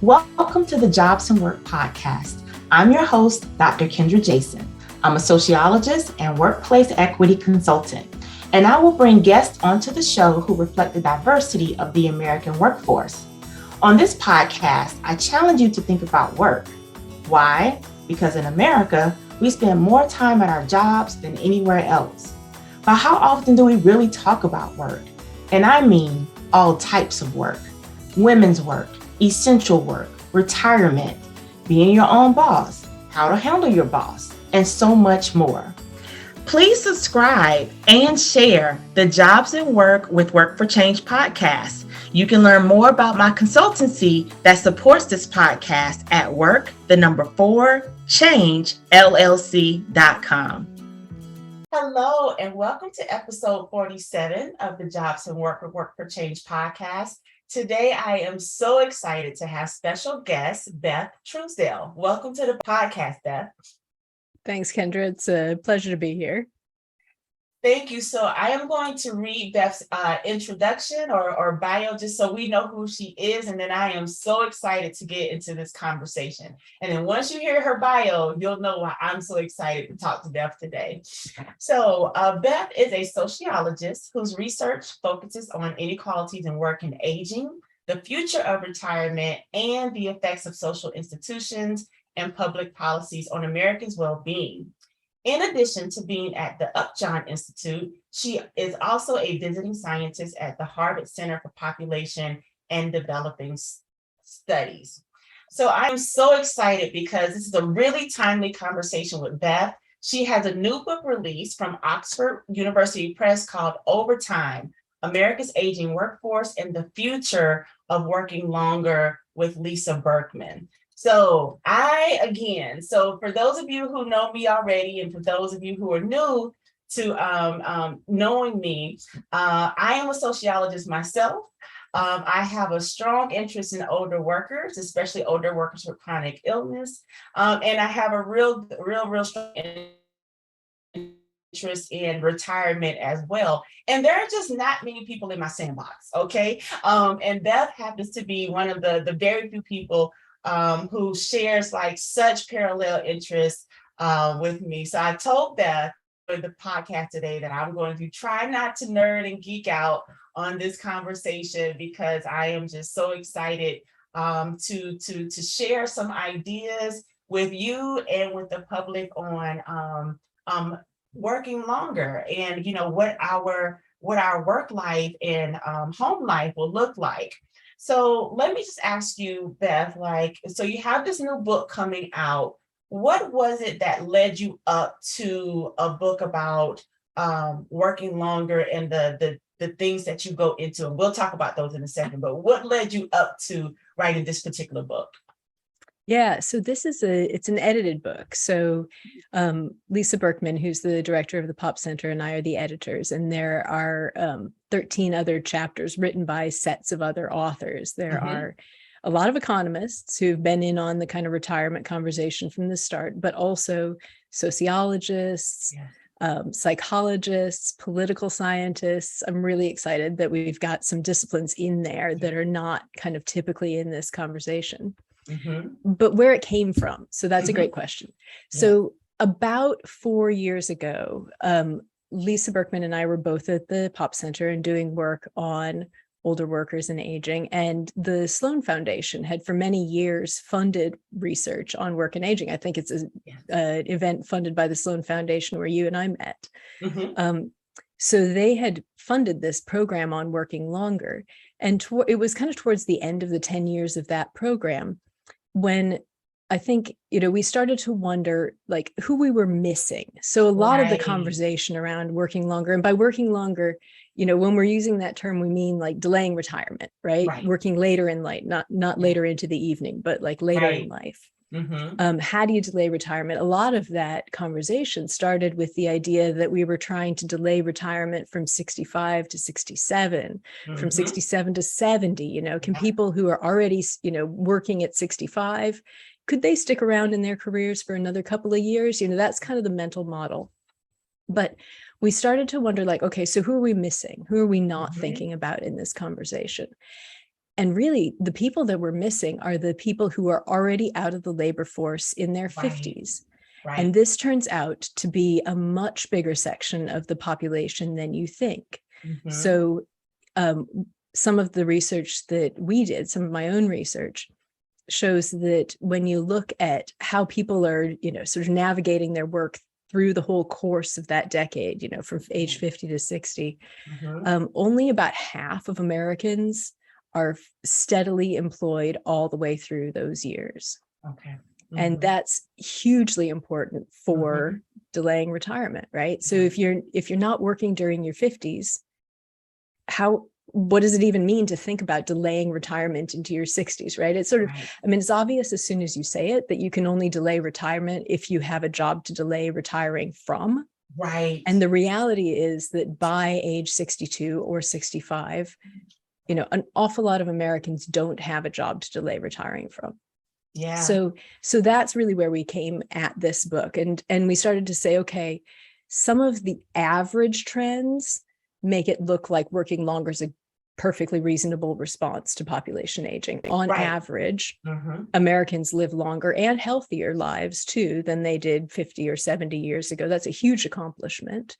Welcome to the Jobs and Work podcast. I'm your host, Dr. Kendra Jason. I'm a sociologist and workplace equity consultant, and I will bring guests onto the show who reflect the diversity of the American workforce. On this podcast, I challenge you to think about work. Why? Because in America, we spend more time at our jobs than anywhere else. But how often do we really talk about work? And I mean all types of work: women's work, essential work, retirement, being your own boss, how to handle your boss, and so much more. Please subscribe and share the Jobs and Work with Work for Change podcast. You can learn more about my consultancy that supports this podcast at work4changellc.com. Hello, and welcome to episode 47 of the Jobs and Work with Work for Change podcast. Today, I am so excited to have special guest, Beth Truesdale. Welcome to the podcast, Beth. Thanks, Kendra. It's a pleasure to be here. Thank you. So I am going to read Beth's introduction or bio just so we know who she is. And then I am so excited to get into this conversation. And then once you hear her bio, you'll know why I'm so excited to talk to Beth today. So Beth is a sociologist whose research focuses on inequalities in work and aging, the future of retirement, and the effects of social institutions and public policies on Americans' well-being. In addition to being at the Upjohn Institute, she is also a visiting scientist at the Harvard Center for Population and Developing Studies. So I'm so excited because this is a really timely conversation with Beth. She has a new book released from Oxford University Press called Overtime: America's Aging Workforce and the Future of Working Longer with Lisa Berkman. So for those of you who know me already, and for those of you who are new to knowing me, I am a sociologist myself. I have a strong interest in older workers, especially older workers with chronic illness. And I have a real strong interest in retirement as well. And there are just not many people in my sandbox, okay? And Beth happens to be one of the very few people who shares like such parallel interests with me. So I told Beth for the podcast today that I'm going to try not to nerd and geek out on this conversation because I am just so excited to share some ideas with you and with the public on working longer and what our work life and home life will look like. So let me just ask you, Beth, so you have this new book coming out. What was it that led you up to a book about working longer and the things that you go into? And we'll talk about those in a second, but what led you up to writing this particular book? Yeah, so it's an edited book. So Lisa Berkman, who's the director of the Pop Center, and I are the editors, and there are 13 other chapters written by sets of other authors. There are a lot of economists who've been in on the kind of retirement conversation from the start, but also sociologists, psychologists, political scientists. I'm really excited that we've got some disciplines in there that are not kind of typically in this conversation. But where it came from. So that's a great question. So about 4 years ago, Lisa Berkman and I were both at the Pop Center and doing work on older workers and aging. And the Sloan Foundation had for many years funded research on work and aging. I think it's an event funded by the Sloan Foundation where you and I met. So they had funded this program on working longer. And it was kind of towards the end of the 10 years of that program when I think, we started to wonder like who we were missing. So a lot of the conversation around working longer, and by working longer, when we're using that term, we mean like delaying retirement, right? Working later in life, not later into the evening, but like later in life. How do you delay retirement? A lot of that conversation started with the idea that we were trying to delay retirement from 65 to 67, from 67 to 70. Can people who are already, working at 65, could they stick around in their careers for another couple of years? That's kind of the mental model. But we started to wonder, like, okay, so who are we missing? Who are we not thinking about in this conversation? And really, the people that we're missing are the people who are already out of the labor force in their Right. 50s. Right. And this turns out to be a much bigger section of the population than you think. Mhm. So some of the research that we did, some of my own research, shows that when you look at how people are, sort of navigating their work through the whole course of that decade, from age 50 to 60, only about half of Americans are steadily employed all the way through those years. Okay. And that's hugely important for delaying retirement, right? So if you're not working during your 50s, what does it even mean to think about delaying retirement into your 60s, right? It's sort of, I mean, it's obvious as soon as you say it that you can only delay retirement if you have a job to delay retiring from. Right. And the reality is that by age 62 or 65, an awful lot of Americans don't have a job to delay retiring from. Yeah. So that's really where we came at this book. And we started to say, okay, some of the average trends make it look like working longer is a perfectly reasonable response to population aging. On average, Americans live longer and healthier lives too than they did 50 or 70 years ago. That's a huge accomplishment.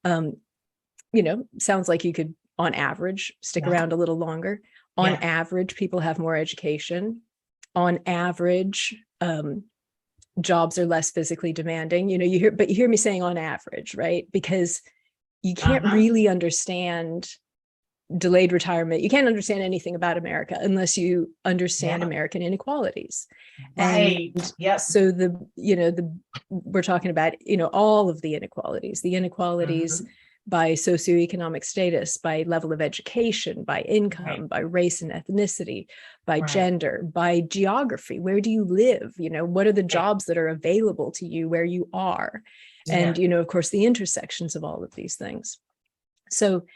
Sounds like you could, on average, stick around a little longer. On average, people have more education. On average, jobs are less physically demanding. You hear me saying on average, right? Because you can't really understand delayed retirement. You can't understand anything about America unless you understand American inequalities. Right. And so we're talking about, all of the inequalities by socioeconomic status, by level of education, by income, by race and ethnicity, by gender, by geography. Where do you live? What are the jobs that are available to you where you are? And, of course, the intersections of all of these things. So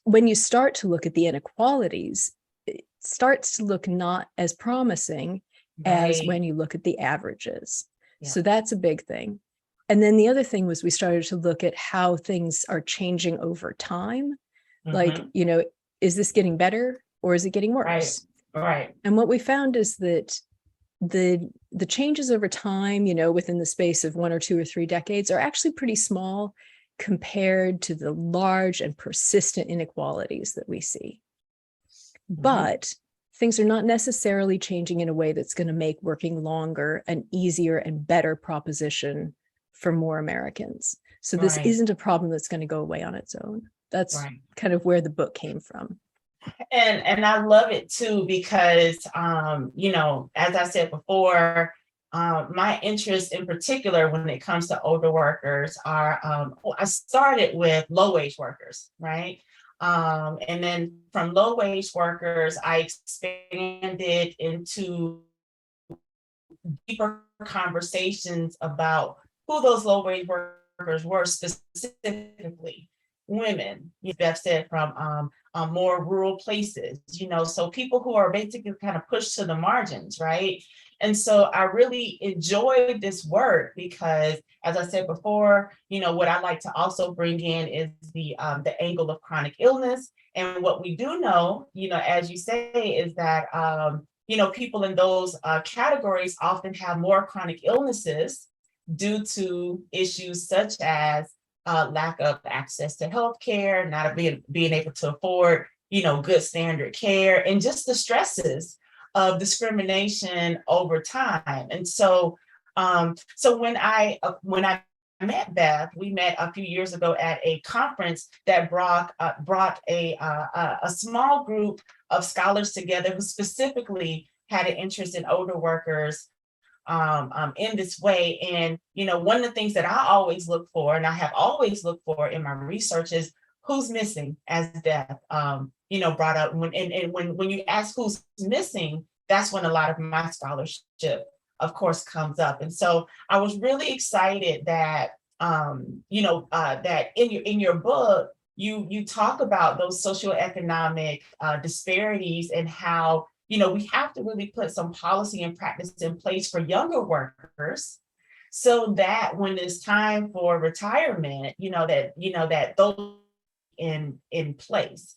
when you start to look at the inequalities, it starts to look not as promising as when you look at the averages. So that's a big thing. And then the other thing was we started to look at how things are changing over time. Like, is this getting better or is it getting worse? Right. And what we found is that the changes over time, within the space of 1 or 2 or 3 decades are actually pretty small compared to the large and persistent inequalities that we see. But things are not necessarily changing in a way that's going to make working longer an easier and better proposition for more Americans. So this isn't a problem that's going to go away on its own. That's kind of where the book came from. And I love it too, because, as I said before, my interest in particular when it comes to older workers are, I started with low wage workers, right? And then from low wage workers, I expanded into deeper conversations about who those low wage workers were, specifically women. Beth said from more rural places, so people who are basically kind of pushed to the margins, right? And so I really enjoyed this work because, as I said before, what I like to also bring in is the angle of chronic illness. And what we do know, as you say, is that people in those categories often have more chronic illnesses due to issues such as lack of access to healthcare, not being able to afford, good standard care, and just the stresses of discrimination over time. And so, when I met Beth, we met a few years ago at a conference that brought a small group of scholars together who specifically had an interest in older workers in this way. And, one of the things that I always look for, and I have always looked for in my research, is who's missing, as Beth, brought up. When you ask who's missing, that's when a lot of my scholarship, of course, comes up. And so I was really excited that, that in your book, you talk about those socioeconomic disparities and how, we have to really put some policy and practice in place for younger workers so that when it's time for retirement, that those in place.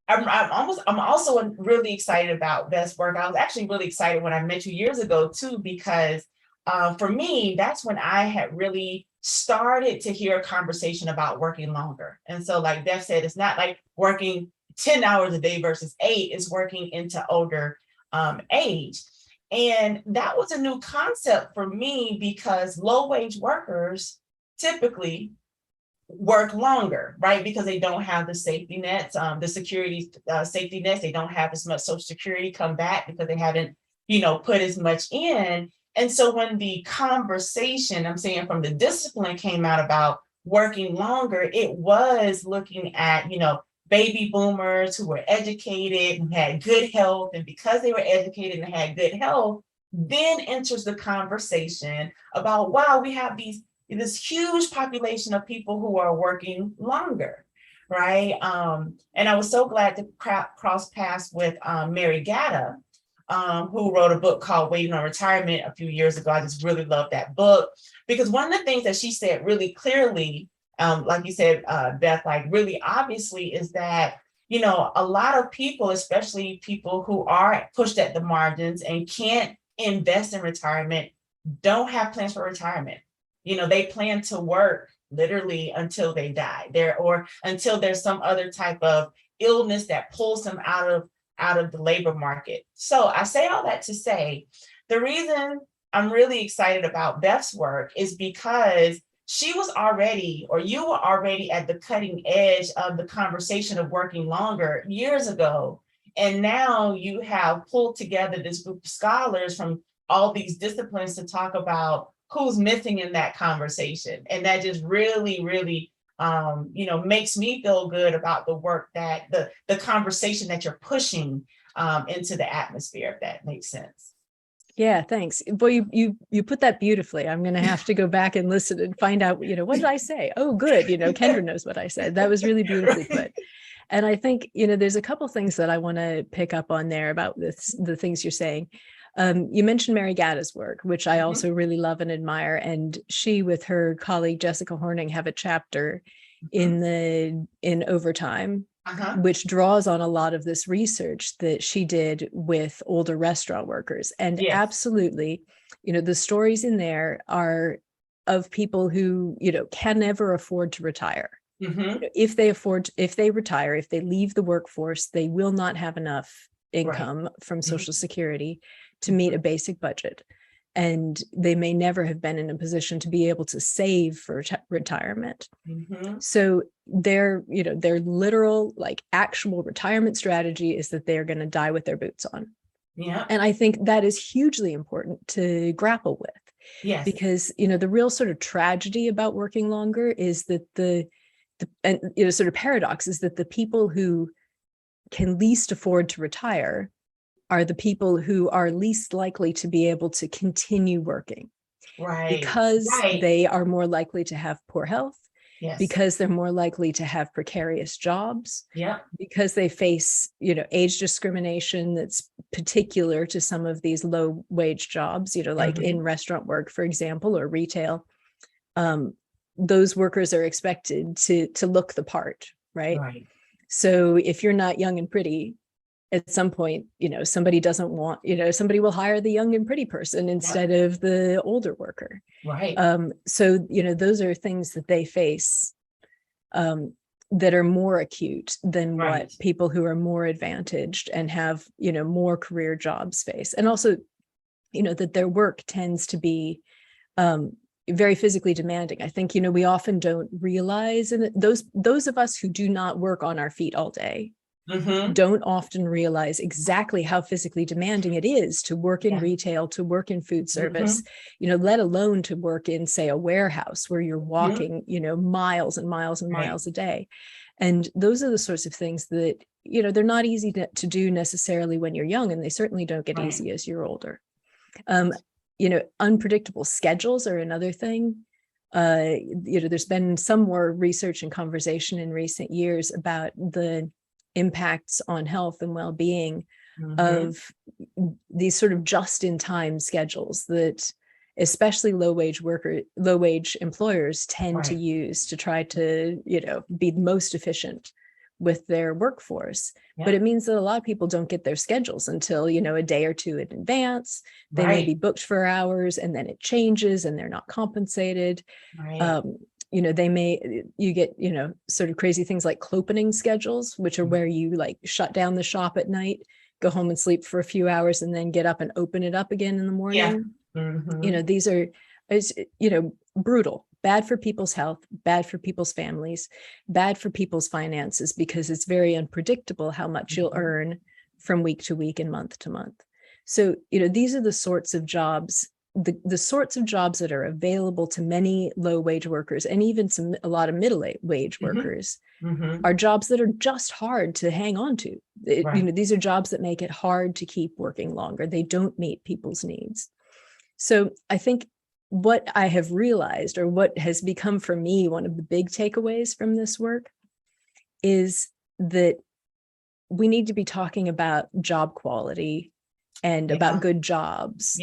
I'm also really excited about Beth's work. I was actually really excited when I met you years ago too, because for me, that's when I had really started to hear a conversation about working longer. And so, like Beth said, it's not like working 10 hours a day versus 8, it's working into older age. And that was a new concept for me because low wage workers typically work longer, right? Because they don't have the safety nets, the security safety nets. They don't have as much Social Security come back because they haven't, put as much in. And so when the conversation, I'm saying from the discipline came out about working longer, it was looking at, baby boomers who were educated and had good health. And because they were educated and had good health, then enters the conversation about, wow, we have this huge population of people who are working longer, right? And I was so glad to cross paths with Mary Gatta, who wrote a book called Waiting on Retirement a few years ago. I just really love that book because one of the things that she said really clearly, like you said, Beth, like really obviously, is that a lot of people, especially people who are pushed at the margins and can't invest in retirement, don't have plans for retirement. They plan to work literally until they die there, or until there's some other type of illness that pulls them out of the labor market. So I say all that to say, the reason I'm really excited about Beth's work is because she was already, or you were already at the cutting edge of the conversation of working longer years ago. And now you have pulled together this group of scholars from all these disciplines to talk about who's missing in that conversation. And that just really, really, makes me feel good about the work that the conversation that you're pushing into the atmosphere, if that makes sense. Yeah, thanks. Boy, you put that beautifully. I'm going to have to go back and listen and find out, what did I say? Oh, good. Kendra knows what I said. That was really beautifully put. And I think, there's a couple things that I want to pick up on there about the things you're saying. You mentioned Mary Gatta's work, which I also really love and admire. And she, with her colleague Jessica Horning, have a chapter in Overtime, which draws on a lot of this research that she did with older restaurant workers. And absolutely, the stories in there are of people who, can never afford to retire. If they retire, if they leave the workforce, they will not have enough income from Social Security to meet a basic budget. And they may never have been in a position to be able to save for retirement. So their literal, like actual retirement strategy is that they're going to die with their boots on. And I think that is hugely important to grapple with. Because, the real sort of tragedy about working longer is that the sort of paradox is that the people who can least afford to retire are the people who are least likely to be able to continue working. Because they are more likely to have poor health, because they're more likely to have precarious jobs, because they face, age discrimination that's particular to some of these low wage jobs, like in restaurant work, for example, or retail. Those workers are expected to look the part, right? So if you're not young and pretty, at some point, somebody doesn't want, somebody will hire the young and pretty person instead of the older worker. So, those are things that they face that are more acute than what people who are more advantaged and have, more career jobs face. And also, that their work tends to be very physically demanding. I think, we often don't realize, and those of us who do not work on our feet all day don't often realize exactly how physically demanding it is to work in retail, to work in food service, let alone to work in, say, a warehouse where you're walking, miles and miles and miles a day. And those are the sorts of things that, they're not easy to do necessarily when you're young, and they certainly don't get easy as you're older. Unpredictable schedules are another thing. There's been some more research and conversation in recent years about the impacts on health and well-being of these sort of just-in-time schedules that especially low-wage employers tend to use to try to, be most efficient with their workforce. Yeah. But it means that a lot of people don't get their schedules until, a day or two in advance. They may be booked for hours and then it changes and they're not compensated. Right. You get, sort of crazy things like clopening schedules, which are where you like shut down the shop at night, go home and sleep for a few hours and then get up and open it up again in the morning. Yeah. These are, brutal, bad for people's health, bad for people's families, bad for people's finances, because it's very unpredictable how much you'll earn from week to week and month to month. So, these are the sorts of jobs, the sorts of jobs that are available to many low wage workers and even a lot of middle wage workers are jobs that are just hard to hang on to. These are jobs that make it hard to keep working longer. They don't meet people's needs. So I think what I have realized, or what has become for me one of the big takeaways from this work, is that we need to be talking about job quality and about good jobs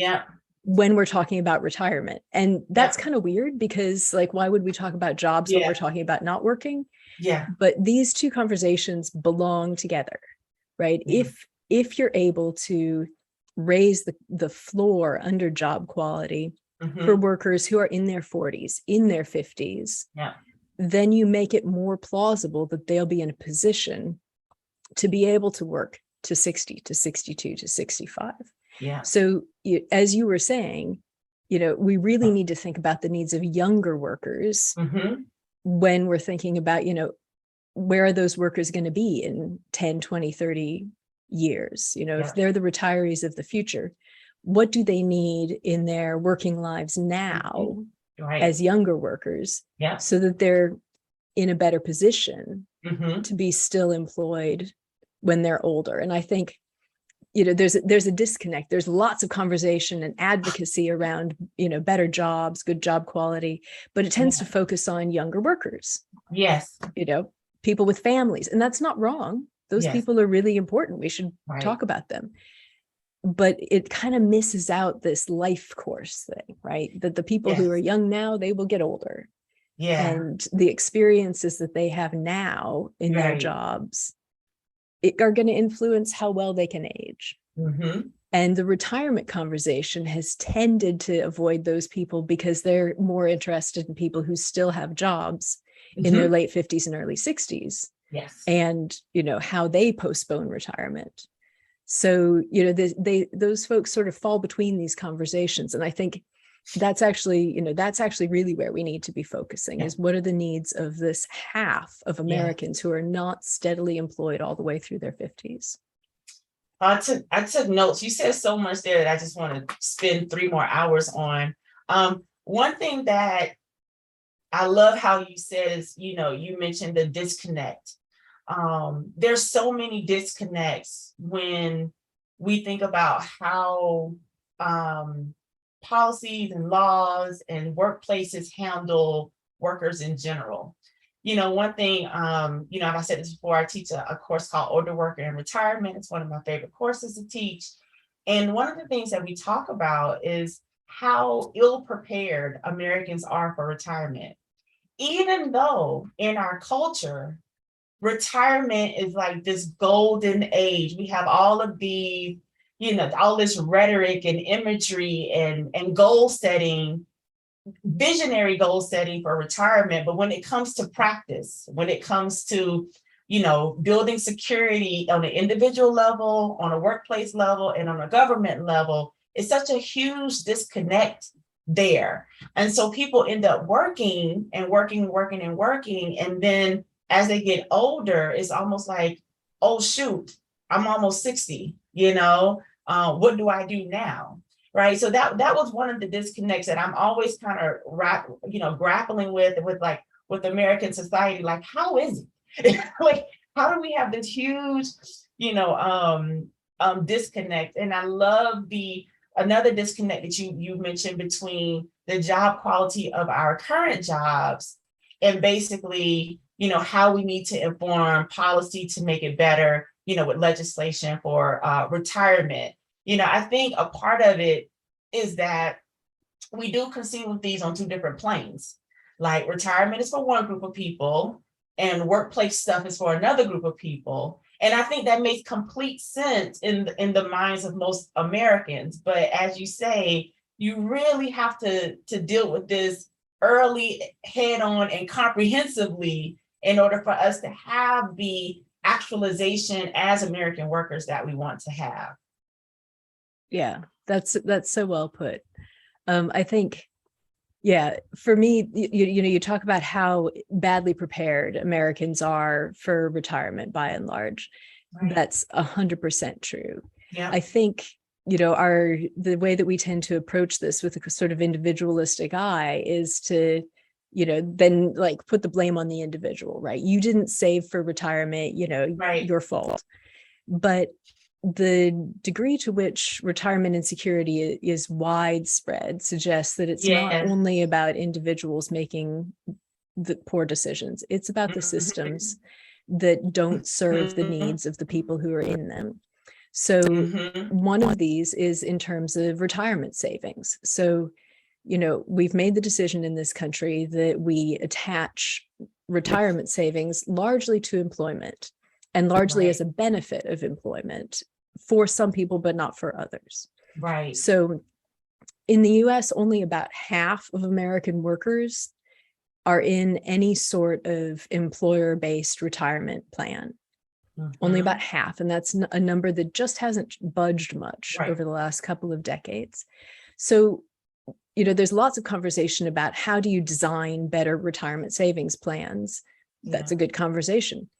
when we're talking about retirement. And that's kind of weird, because like, why would we talk about jobs when we're talking about not working? But these two conversations belong together, right? If you're able to raise the floor under job quality for workers who are in their 40s, in their 50s, then you make it more plausible that they'll be in a position to be able to work to 60, to 62, to 65. So as you were saying, we really need to think about the needs of younger workers when we're thinking about, where are those workers going to be in 10, 20, 30 years? If they're the retirees of the future, what do they need in their working lives now as younger workers, so that they're in a better position to be still employed when they're older? And I think, there's a disconnect. There's lots of conversation and advocacy around, better jobs, good job quality, but it tends to focus on younger workers. People with families, and that's not wrong. Those people are really important. We should talk about them. But it kind of misses out this life course thing, right? That the people who are young now, they will get older. And the experiences that they have now in their jobs are going to influence how well they can age. And the retirement conversation has tended to avoid those people because they're more interested in people who still have jobs in their late 50s and early 60s. And, how they postpone retirement. So, those folks sort of fall between these conversations. And I think that's actually really where we need to be focusing, is what are the needs of this half of Americans who are not steadily employed all the way through their 50s. I took notes. You said so much there that I just want to spend 3 more hours on. One thing that I love how you said is, you mentioned the disconnect. There's so many disconnects when we think about how policies and laws and workplaces handle workers in general. One thing, I said this before, I teach a course called Older Worker and Retirement. It's one of my favorite courses to teach. And one of the things that we talk about is how ill-prepared Americans are for retirement. Even though in our culture, retirement is like this golden age. We have all of the, all this rhetoric and imagery and goal setting, visionary goal setting for retirement. But when it comes to practice, when it comes to, building security on an individual level, on a workplace level, and on a government level, it's such a huge disconnect there. And so people end up working and working. And then as they get older, it's almost like, oh, shoot, I'm almost 60, what do I do now? Right. So that was one of the disconnects that I'm always kind of, grappling with American society. Like, how is it? Like, how do we have this huge, disconnect? And I love another disconnect that you mentioned between the job quality of our current jobs and basically, how we need to inform policy to make it better, with legislation for retirement. I think a part of it is that we do conceive of these on 2 different planes. Like, retirement is for one group of people, and workplace stuff is for another group of people. And I think that makes complete sense in the minds of most Americans. But as you say, you really have to deal with this early, head on, and comprehensively in order for us to have the actualization as American workers that we want to have. Yeah, that's so well put. I think, yeah, for me, you talk about how badly prepared Americans are for retirement by and large. Right. That's 100% true. Yeah. I think, the way that we tend to approach this with a sort of individualistic eye is to, then like put the blame on the individual, right? You didn't save for retirement, Right. your fault. But the degree to which retirement insecurity is widespread suggests that it's not Yes. only about individuals making the poor decisions, it's about the Mhm. systems that don't serve the Mhm. needs of the people who are in them. So Mhm. one of these is in terms of retirement savings. So, we've made the decision in this country that we attach retirement savings largely to employment and largely as Right. a benefit of employment for some people, but not for others. Right. So in the US, only about half of American workers are in any sort of employer-based retirement plan. Only about Mhm. half, and that's a number that just hasn't budged much Right. over the last couple of decades. So, there's lots of conversation about how do you design better retirement savings plans. That's Yeah. a good conversation.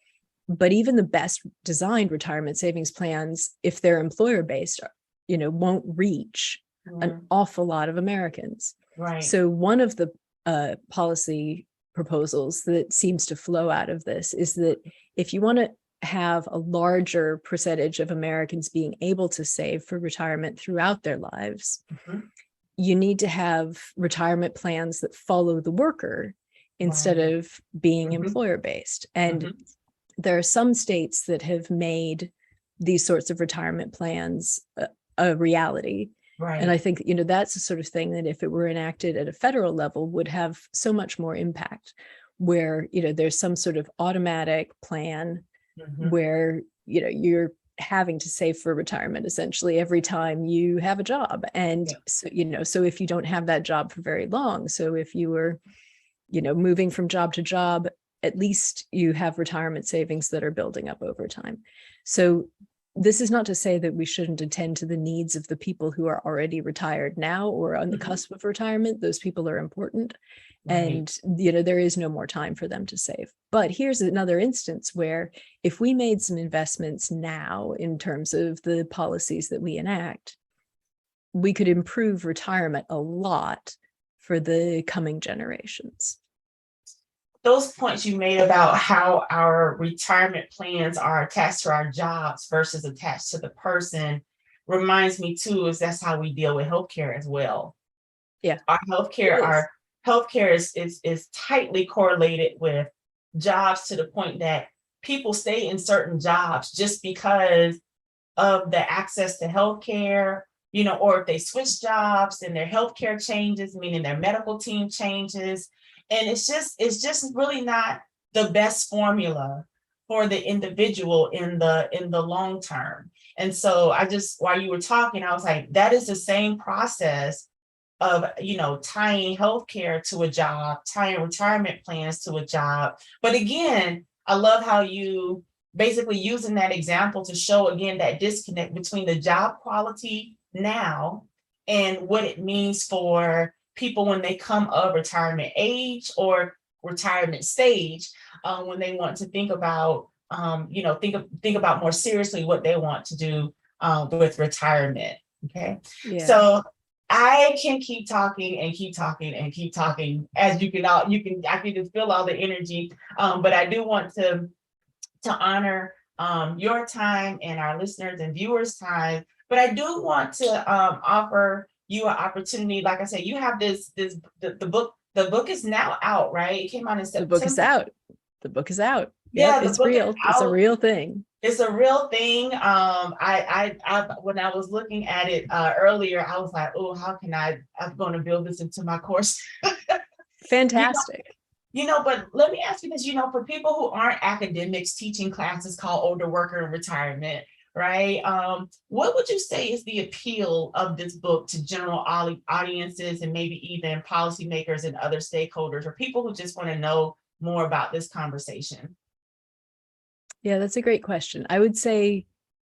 But even the best designed retirement savings plans, if they're employer-based, won't reach Yeah. an awful lot of Americans. Right. So one of the policy proposals that seems to flow out of this is that if you want to have a larger percentage of Americans being able to save for retirement throughout their lives, Mhm. you need to have retirement plans that follow the worker instead Right. of being Mhm. employer-based. And Mhm. there are some states that have made these sorts of retirement plans a reality. And I Right. think, that's the sort of thing that if it were enacted at a federal level would have so much more impact, where, there's some sort of automatic plan Mhm. where, you're having to save for retirement essentially every time you have a job. And Yeah. so, so if you don't have that job for very long, so if you were, moving from job to job, at least you have retirement savings that are building up over time. So this is not to say that we shouldn't attend to the needs of the people who are already retired now or on the Mhm. cusp of retirement. Those people are important. Right. And, there is no more time for them to save. But here's another instance where if we made some investments now in terms of the policies that we enact, we could improve retirement a lot for the coming generations. Those points you made about how our retirement plans are attached to our jobs versus attached to the person reminds me too, is that's how we deal with healthcare as well. Yeah, Our it healthcare, is. our healthcare is tightly correlated with jobs to the point that people stay in certain jobs just because of the access to healthcare, or if they switch jobs, then their healthcare changes, meaning their medical team changes. And it's just really not the best formula for the individual in the long term. And so I just, while you were talking, I was like, that is the same process of, tying healthcare to a job, tying retirement plans to a job. But again, I love how you basically using that example to show again that disconnect between the job quality now and what it means for people when they come of retirement age or retirement stage, when they want to think about, think about more seriously what they want to do with retirement. Okay, Yeah. so I can keep talking and keep talking and keep talking, as I can just feel all the energy. But I do want to honor your time and our listeners and viewers' time. But I do want to offer you an opportunity. Like I said, you have the book. The book is now out, right? It came out in The book is September. out. The book is out. Yep, Yeah, the it's book is real. It's a out. real thing. It's a real thing. I when I was looking at it earlier, I was like, oh, how can I'm going to build this into my course. You know, Fantastic. But let me ask you this, for people who aren't academics teaching classes called older worker and retirement, right? What would you say is the appeal of this book to general audiences and maybe even policymakers and other stakeholders or people who just want to know more about this conversation? Yeah, that's a great question. I would say,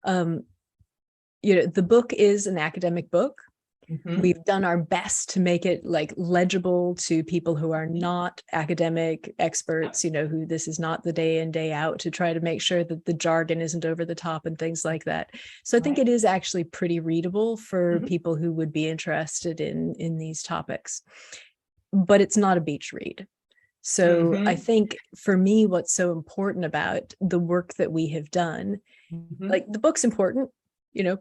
the book is an academic book. Mhm. We've done our best to make it like legible to people who are not academic experts, who this is not the day in, day out, to try to make sure that the jargon isn't over the top and things like that. So I think Right. it is actually pretty readable for Mhm. people who would be interested in these topics. But it's not a beach read. So I Mhm. think for me, what's so important about the work that we have done, Mhm. like the book's important, you know,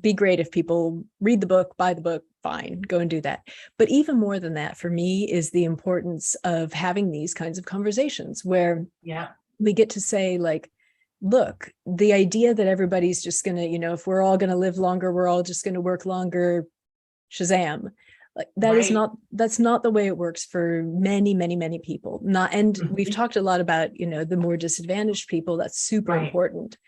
be great if people read the book, buy the book, fine, go and do that. But even more than that, for me, is the importance of having these kinds of conversations where Yeah. we get to say, like, look, the idea that everybody's just going to, if we're all going to live longer, we're all just going to work longer, Shazam. Like Right. that's not the way it works for many, many, many people. And we've Mhm. talked a lot about, the more disadvantaged people. That's super Right. important.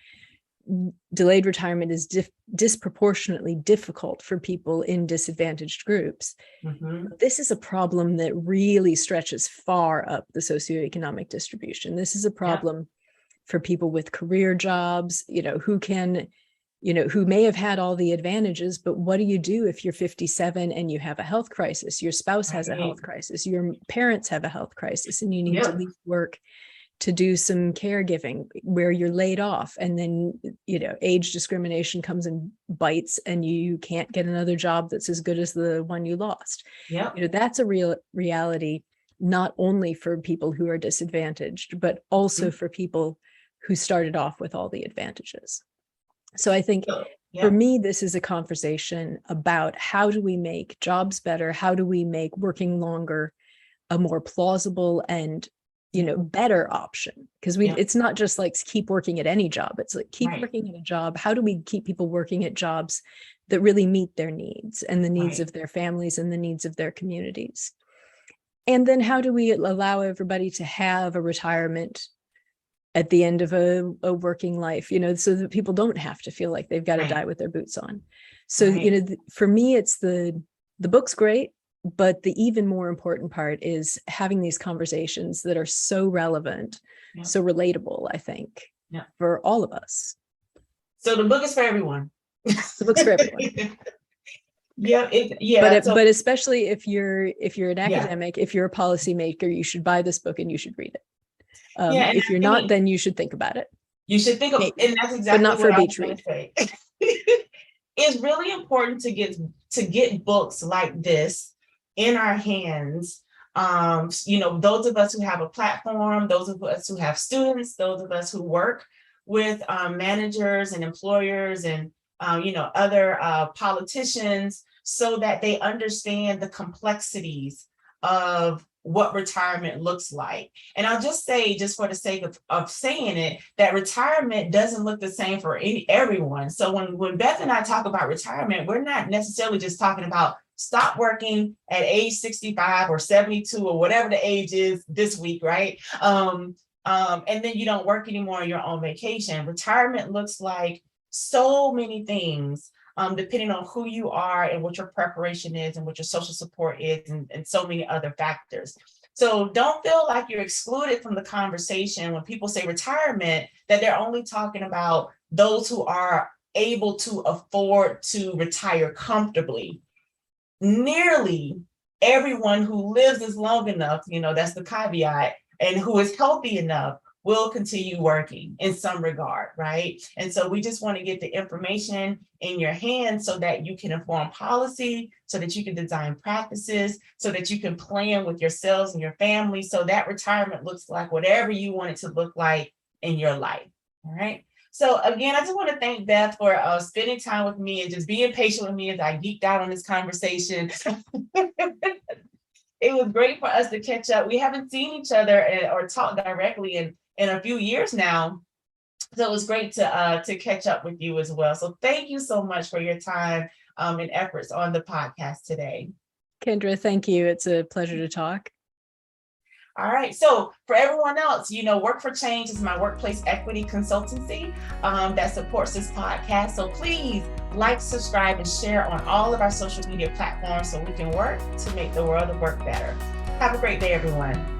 Delayed retirement is disproportionately difficult for people in disadvantaged groups. Mhm. This is a problem that really stretches far up the socioeconomic distribution. This is a Yeah. problem for people with career jobs, who may have had all the advantages, but what do you do if you're 57 and you have a health crisis, your spouse has a Right. health crisis, your parents have a health crisis, and you need to Yep. leave work to do some caregiving where you're laid off, and then age discrimination comes and bites and you can't get another job that's as good as the one you lost. Yep. That's a real reality, not only for people who are disadvantaged, but also Mhm. for people who started off with all the advantages. So I think So, for yep. me, this is a conversation about how do we make jobs better? How do we make working longer a more plausible and better option? Because Yep. it's not just like keep working at any job. It's like keep Right. working at a job. How do we keep people working at jobs that really meet their needs and the needs Right. of their families and the needs of their communities? And then how do we allow everybody to have a retirement at the end of a working life, so that people don't have to feel like they've got to Right. die with their boots on. So, Right. for me, it's the book's great, but the even more important part is having these conversations that are so relevant, Yep. so relatable, I think, Yep. for all of us. So the book is for everyone. The book's for everyone. Yeah. Yeah. So But especially if you're an yeah. academic, if you're a policymaker, you should buy this book and you should read it. Yeah. And If you're I not, think then you should think about it, you should think of, maybe, and that's but exactly not for what a I was beach going to read. say. It's really important to get books like this in our hands. Those of us who have a platform, those of us who have students, those of us who work with managers and employers and other politicians, so that they understand the complexities of what retirement looks like. And I'll just say, just for the sake of saying it, that retirement doesn't look the same for everyone. So when Beth and I talk about retirement, we're not necessarily just talking about stop working at age 65 or 72 or whatever the age is this week, right? And then you don't work anymore and you're on vacation. Retirement looks like so many things, depending on who you are and what your preparation is and what your social support is, and so many other factors. So don't feel like you're excluded from the conversation when people say retirement, that they're only talking about those who are able to afford to retire comfortably. Nearly everyone who lives as long enough, that's the caveat, and who is healthy enough will continue working in some regard, right? And so we just want to get the information in your hands so that you can inform policy, so that you can design practices, so that you can plan with yourselves and your family, so that retirement looks like whatever you want it to look like in your life. All right. So again, I just want to thank Beth for spending time with me and just being patient with me as I geeked out on this conversation. It was great for us to catch up. We haven't seen each other or talked directly in a few years now. So it was great to catch up with you as well. So thank you so much for your time and efforts on the podcast today. Kendra, thank you. It's a pleasure to talk. All right. So for everyone else, Work for Change is my workplace equity consultancy that supports this podcast. So please like, subscribe, and share on all of our social media platforms so we can work to make the world of work better. Have a great day, everyone.